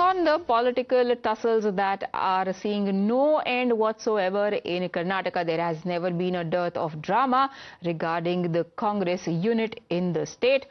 on the political tussles that are seeing no end whatsoever in Karnataka, there has never been a dearth of drama regarding the Congress unit in the state.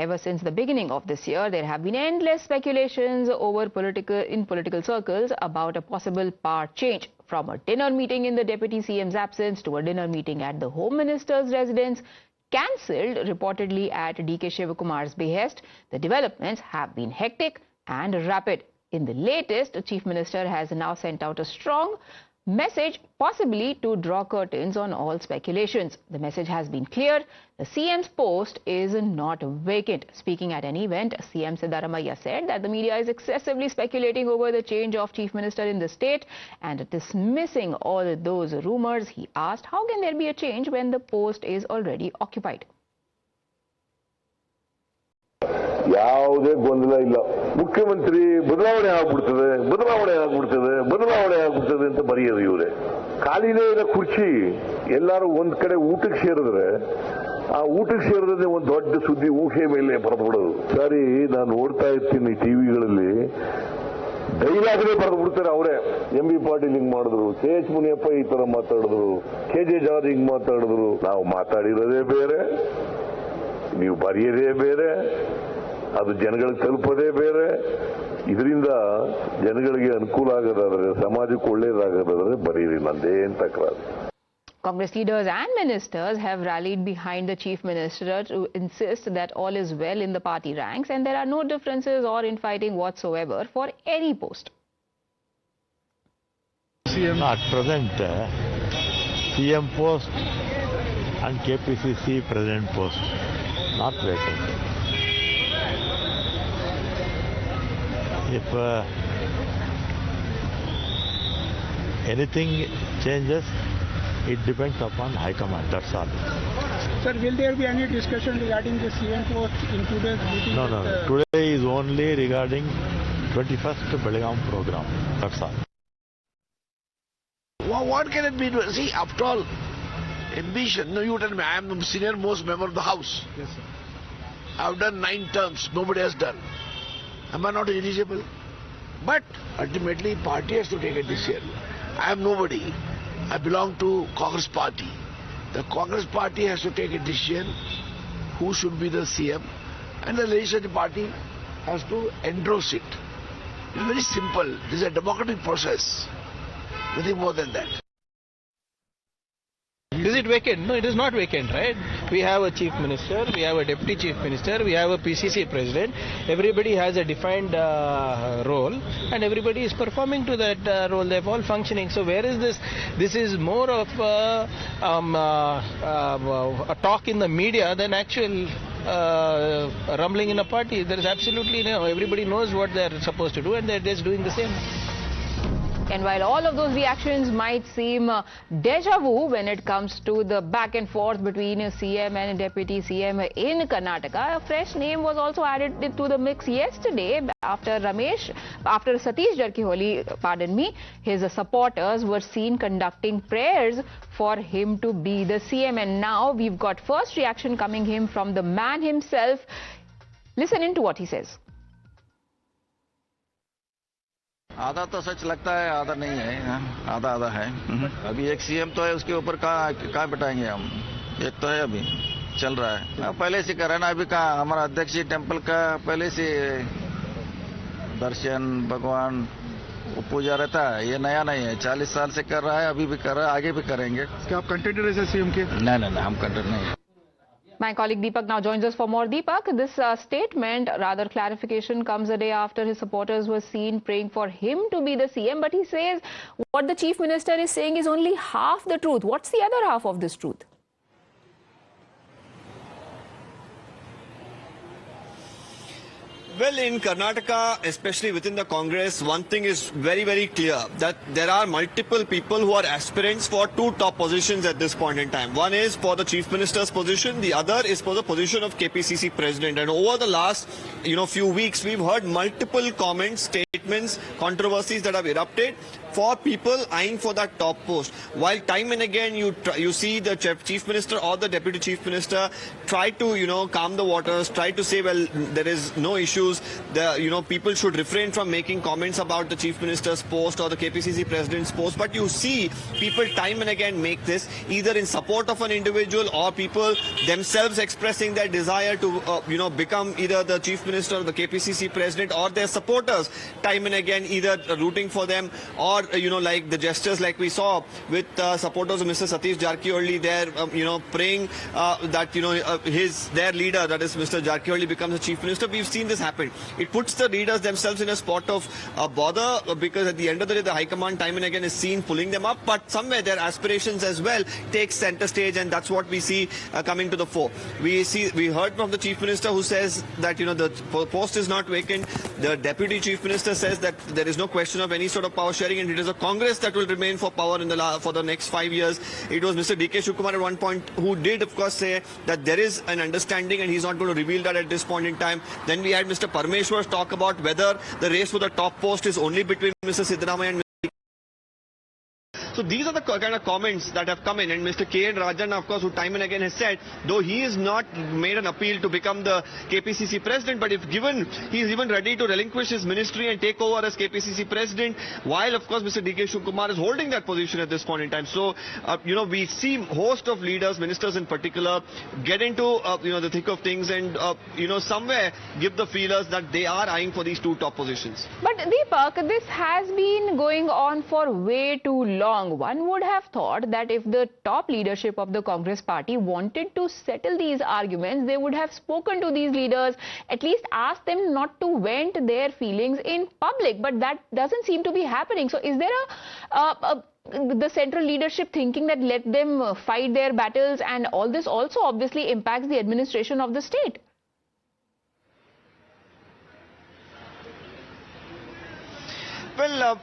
Ever since the beginning of this year, there have been endless speculations in political circles about a possible power change, from a dinner meeting in the Deputy CM's absence to a dinner meeting at the Home Minister's residence, cancelled reportedly at DK Shivakumar's behest. The developments have been hectic and rapid. In the latest, the Chief Minister has now sent out a strong message, possibly to draw curtains on all speculations. The message has been clear. The CM's post is not vacant. Speaking at an event, CM Siddaramaiah said that the media is excessively speculating over the change of Chief Minister in the state, and dismissing all those rumors, he asked, how can there be a change when the post is already occupied? ಯಾವುದೇ ಗೊಂದಲ ಇಲ್ಲ. ಮುಖ್ಯಮಂತ್ರಿ ಬದಲಾವಣೆ ಆಗ್ಬಿಡ್ತದೆ ಅಂತ ಬರೆಯೋದು ಇವರೇ. ಖಾಲಿನೇ ಇರೋ ಕುರ್ಚಿ ಎಲ್ಲರೂ ಒಂದ್ ಕಡೆ ಊಟಕ್ಕೆ ಸೇರಿದ್ರೆ ಆ ಊಟಕ್ಕೆ ಸೇರಿದ್ರೆ ಒಂದು ದೊಡ್ಡ ಸುದ್ದಿ ಊಹೆ ಮೇಲೆ ಬರೆದು ಬಿಡೋದು. ಸರಿ, ನಾನು ನೋಡ್ತಾ ಇರ್ತೀನಿ ಟಿವಿಗಳಲ್ಲಿ ಡೈಲಾಗ್ನೇ ಬರೆದು ಬಿಡ್ತಾರೆ ಅವರೇ. ಎಂ ಬಿ ಪಾಟೀಲ್ ಹಿಂಗ್ ಮಾಡಿದ್ರು, KH ಮುನಿಯಪ್ಪ ಈ ತರ ಮಾತಾಡಿದ್ರು, KJ ಜಾರ್ಜ್ ಹಿಂಗ್ ಮಾತಾಡಿದ್ರು. ನಾವು ಮಾತಾಡಿರೋದೇ ಬೇರೆ, ನೀವು ಬರೆಯೋದೇ ಬೇರೆ, ಅದು ಜನಗಳಿಗೆ ತಲುಪೋದೇ ಬೇರೆ. ಇದರಿಂದ ಜನಗಳಿಗೆ ಅನುಕೂಲ ಆಗೋದಾದ್ರೆ, ಸಮಾಜಕ್ಕೆ ಒಳ್ಳೇದಾಗೋದಾದ್ರೆ ಬರೀರಿ, ನಂದೇನ್ ತಕರಾರು. Congress leaders and ministers have rallied behind the Chief Minister to insist that all is well in the party ranks and there are no differences or infighting whatsoever for any post. At present, CM post and KPCC President post not vacant. If anything changes, it depends upon High Command, that's all. Sir, will there be any discussion regarding the CM post in today's meeting? No. Today is only regarding 21st Belgaum program, that's all. Well, what can it be? See, after all, ambition. No, you tell me, I am the senior most member of the House. Yes, sir. I have done 9 terms, nobody has done. Am I not eligible? But ultimately, party has to take a decision. I am nobody. I belong to Congress party. The Congress party has to take a decision who should be the CM, and the legislative party has to endorse it. It's very simple. This is a democratic process. Nothing more than that. Is it vacant? No, it is not vacant, right? We have a chief minister, we have a deputy chief minister, we have a PCC president. Everybody has a defined role and everybody is performing to that role. They're all functioning. So where is this? This is more of a talk in the media than actual rumbling in a party. There is absolutely no. Everybody knows what they're supposed to do and they're just doing the same. And while all of those reactions might seem deja vu when it comes to the back and forth between CM and Deputy CM in Karnataka, a fresh name was also added to the mix yesterday after Satish Jarkiholi, his supporters were seen conducting prayers for him to be the CM. And now we've got first reaction coming from the man himself. Listen in to what he says. आधा तो सच लगता है, आधा नहीं है, आधा है। अभी एक सीएम तो है, उसके ऊपर कहाँ बिठाएंगे हम? एक तो है अभी चल रहा है, पहले से कर रहा है ना। अभी कहाँ हमारा अध्यक्ष टेम्पल का पहले से दर्शन भगवान पूजा रहता है, ये नया नहीं है, 40 साल से कर रहा है, अभी भी कर रहा है, आगे भी करेंगे। क्या आप कंटेंडर है सीएम के? नहीं, हम कंटेंडर नहीं। My colleague Deepak now joins us for more. Deepak, this statement, rather clarification, comes a day after his supporters were seen praying for him to be the CM. But he says what the Chief Minister is saying is only half the truth. What's the other half of this truth? Well, in Karnataka, especially within the Congress, one thing is very, very clear, that there are multiple people who are aspirants for 2 top positions at this point in time. One is for the Chief Minister's position, the other is for the position of KPCC President. And over the last, few weeks, we've heard multiple comments, statements, controversies that have erupted for people eyeing for that top post. While time and again you see the Chief Minister or the Deputy Chief Minister try to, calm the waters, try to say, well, there is no issues, views. People should refrain from making comments about the Chief Minister's post or the KPCC President's post. But you see people time and again make this either in support of an individual or people themselves expressing their desire to, become either the Chief Minister or the KPCC President, or their supporters time and again either rooting for them or, like the gestures like we saw with supporters of Mr. Satish Jarkioli there, praying that, their leader, that is Mr. Jarkioli, becomes the Chief Minister. We've seen this happen. It puts the leaders themselves in a spot of bother, because at the end of the day, the High Command time and again is seen pulling them up, but somewhere their aspirations as well take center stage, and that's what we see coming to the fore. We heard from the Chief Minister who says that, the post is not vacant. The Deputy Chief Minister says that there is no question of any sort of power sharing, and it is a Congress that will remain for power for the next 5 years. It was Mr. D.K. Shivakumar at one point who did, of course, say that there is an understanding and he's not going to reveal that at this point in time. Then we had Mr. Parmeshwar talk about whether the race for the top post is only between Mr. Siddaramaiah and So these are the kind of comments that have come in, and Mr. K.N. Rajan, of course, who time and again has said, though he is not made an appeal to become the KPCC President, but if given, he is even ready to relinquish his ministry and take over as KPCC President, while of course Mr. D.K. Shivakumar is holding that position at this point in time. So, we see host of leaders, ministers in particular, get into, the thick of things and, somewhere give the feelers that they are eyeing for these two top positions. But Deepak, this has been going on for way too long. One would have thought that if the top leadership of the Congress party wanted to settle these arguments, they would have spoken to these leaders, at least asked them not to vent their feelings in public. But that doesn't seem to be happening. So is there the central leadership thinking that let them fight their battles, and all this also obviously impacts the administration of the state? Well,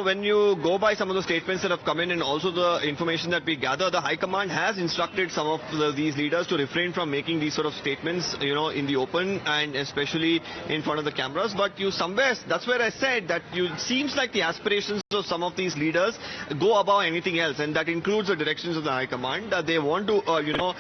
when you go by some of the statements that have come in and also the information that we gather, the High Command has instructed some of these leaders to refrain from making these sort of statements, in the open and especially in front of the cameras. But that's where I said that it seems like the aspirations of some of these leaders go above anything else, and that includes the directions of the High Command. They want to,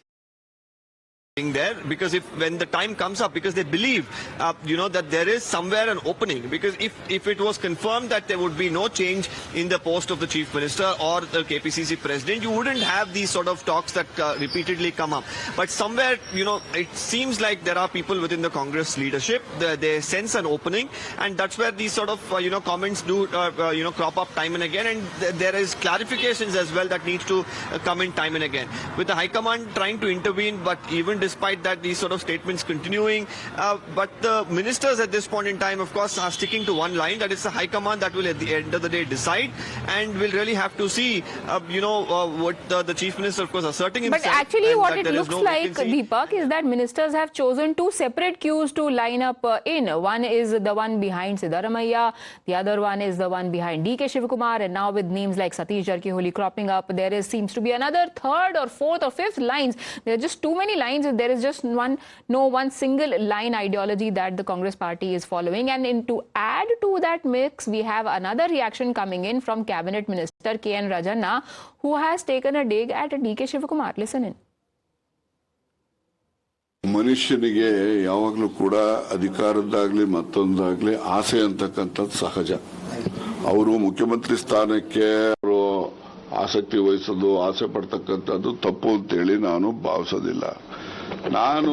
there, because when the time comes up, because they believe that there is somewhere an opening, because if it was confirmed that there would be no change in the post of the Chief Minister or the KPCC President, you wouldn't have these sort of talks that repeatedly come up. But somewhere, it seems like there are people within the Congress leadership, they sense an opening, and that's where these sort of comments do crop up time and again, and there is clarifications as well that needs to come in time and again, with the High Command trying to intervene. But even despite that, these sort of statements continuing, but the ministers at this point in time, of course, are sticking to one line, that it's the High Command that will at the end of the day decide, and we'll really have to see what the Chief Minister, of course, asserting himself. But actually what it looks like, Deepak, is that ministers have chosen two separate queues to line up in. One is the one behind Siddaramaiah, the other one is the one behind D.K. Shivakumar, and now with names like Satish Jarkioli cropping up, there seems to be another third or fourth or fifth lines. There are just too many lines. There is just one single line ideology that the Congress party is following. And to add to that mix, we have another reaction coming in from Cabinet Minister K.N. Rajanna, who has taken a dig at D.K. Shivakumar. Listen in. ಮನುಷ್ಯನಿಗೆ ಯಾವಾಗಲೂ ಕೂಡ ಅಧಿಕಾರದ್ದಾಗಲಿ ಮತ್ತೊಂದಾಗಲಿ ಆಸೆ ಅಂತಕ್ಕಂಥದ್ದು ಸಹಜ. ಅವರು ಮುಖ್ಯಮಂತ್ರಿ ಸ್ಥಾನಕ್ಕೆ ಅವರು ಆಸಕ್ತಿ ವಹಿಸೋದು, ಆಸೆ ಪಡ್ತಕ್ಕಂಥದ್ದು ತಪ್ಪು ಅಂತೇಳಿ ನಾನು ಭಾವಿಸೋದಿಲ್ಲ. ನಾನು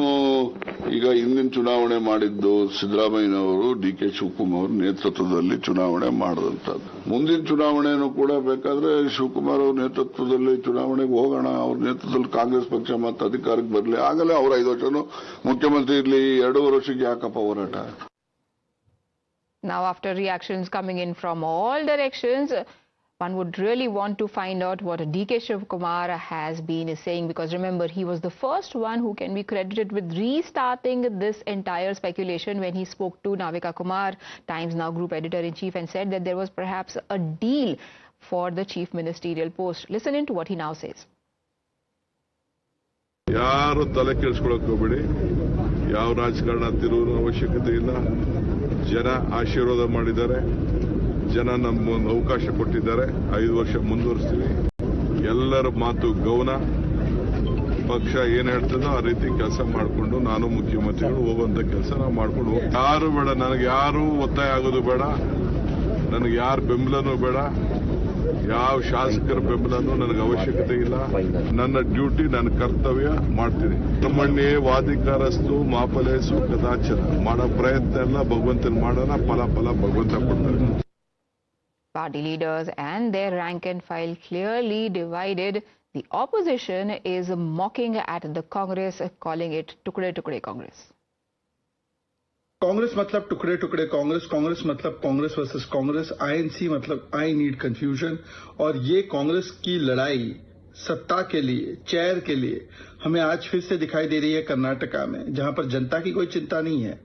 ಈಗ ಹಿಂದಿನ ಚುನಾವಣೆ ಮಾಡಿದ್ದು ಸಿದ್ದರಾಮಯ್ಯನವರು ಡಿ.ಕೆ. ಶಿವಕುಮಾರ್ ನೇತೃತ್ವದಲ್ಲಿ ಚುನಾವಣೆ ಮಾಡಿದಂಥದ್ದು. ಮುಂದಿನ ಚುನಾವಣೆನೂ ಕೂಡ ಬೇಕಾದ್ರೆ ಶಿವಕುಮಾರ್ ಅವ್ರ ನೇತೃತ್ವದಲ್ಲಿ ಚುನಾವಣೆಗೆ ಹೋಗೋಣ, ಅವ್ರ ನೇತೃತ್ವದಲ್ಲಿ ಕಾಂಗ್ರೆಸ್ ಪಕ್ಷ ಮತ್ತೆ ಅಧಿಕಾರಕ್ಕೆ ಬರಲಿ, ಆಗಲೇ ಅವ್ರ 5 ವರ್ಷನೂ ಮುಖ್ಯಮಂತ್ರಿ ಇರಲಿ, 2 ವರ್ಷಕ್ಕೆ ಯಾಕಪ್ಪ ಹೋರಾಟ. Now, after reactions coming in from all directions, one would really want to find out what D.K. Shivakumar has been saying, because remember, he was the first one who can be credited with restarting this entire speculation when he spoke to Navika Kumar, Times Now Group Editor-in-Chief, and said that there was perhaps a deal for the chief ministerial post. Listen in to what he now says. ಯಾರು ತಲೆ ಕೆಡಿಸ್ಕೊಳ್ಳೋಕೆ ಹೋಗಬೇಡಿ, ಯಾವ ರಾಜಕಾರಣ ತಿರುವು ಅವಶ್ಯಕತೆ ಇಲ್ಲ. ಜನ ಆಶೀರ್ವಾದ ಮಾಡಿದ್ದಾರೆ, ಜನ ನಮ್ಗೊಂದು ಅವಕಾಶ ಕೊಟ್ಟಿದ್ದಾರೆ, 5 ವರ್ಷ ಮುಂದುವರಿಸ್ತೀವಿ. ಎಲ್ಲರ ಮಾತು ಗೌನ, ಪಕ್ಷ ಏನ್ ಹೇಳ್ತದೋ ಆ ರೀತಿ ಕೆಲಸ ಮಾಡಿಕೊಂಡು ನಾನು ಮುಖ್ಯಮಂತ್ರಿಗಳು ಹೋಗುವಂತ ಕೆಲಸ ನಾವು ಮಾಡ್ಕೊಂಡು ಹೋಗ್ತೀವಿ. ಯಾರು ಬೇಡ, ನನಗೆ ಯಾರು ಒತ್ತಾಯ ಆಗೋದು ಬೇಡ, ನನಗೆ ಯಾರ ಬೆಂಬಲನೂ ಬೇಡ, ಯಾವ ಶಾಸಕರ ಬೆಂಬಲನೂ ನನಗೆ ಅವಶ್ಯಕತೆ ಇಲ್ಲ. ನನ್ನ ಡ್ಯೂಟಿ, ನನ್ನ ಕರ್ತವ್ಯ ಮಾಡ್ತೀನಿ. ಬ್ರಹ್ಮಣ್ಯೇ ವಾದಿಕಾರಸ್ತು ಮಾಫಲೇಸು ಕದಾಚನ. ಮಾಡೋ ಪ್ರಯತ್ನ ಎಲ್ಲ ಭಗವಂತನ ಮಾಡೋಣ, ಫಲ ಭಗವಂತ ಕೊಡ್ತಾರೆ. Party leaders and their rank and file clearly divided. The opposition is mocking at the Congress, calling it टुकड़े टुकड़े Congress. कांग्रेस मतलब टुकड़े टुकड़े कांग्रेस, कांग्रेस मतलब कांग्रेस वर्सेस कांग्रेस, आईएनसी मतलब आई नीड कंफ्यूजन। और ये कांग्रेस की लड़ाई सत्ता के लिए, चेयर के लिए हमें आज फिर से दिखाई दे रही है कर्नाटका में, जहां पर जनता की कोई चिंता नहीं है,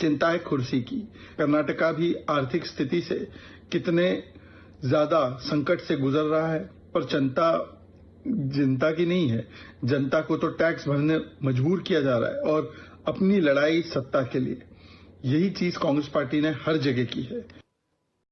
चिंता है कुर्सी की। कर्नाटका भी आर्थिक स्थिति से कितने ज्यादा संकट से गुजर रहा है, पर जनता की नहीं है। जनता को तो टैक्स भरने मजबूर किया जा रहा है और अपनी लड़ाई सत्ता के लिए। यही चीज कांग्रेस पार्टी ने हर जगह की है।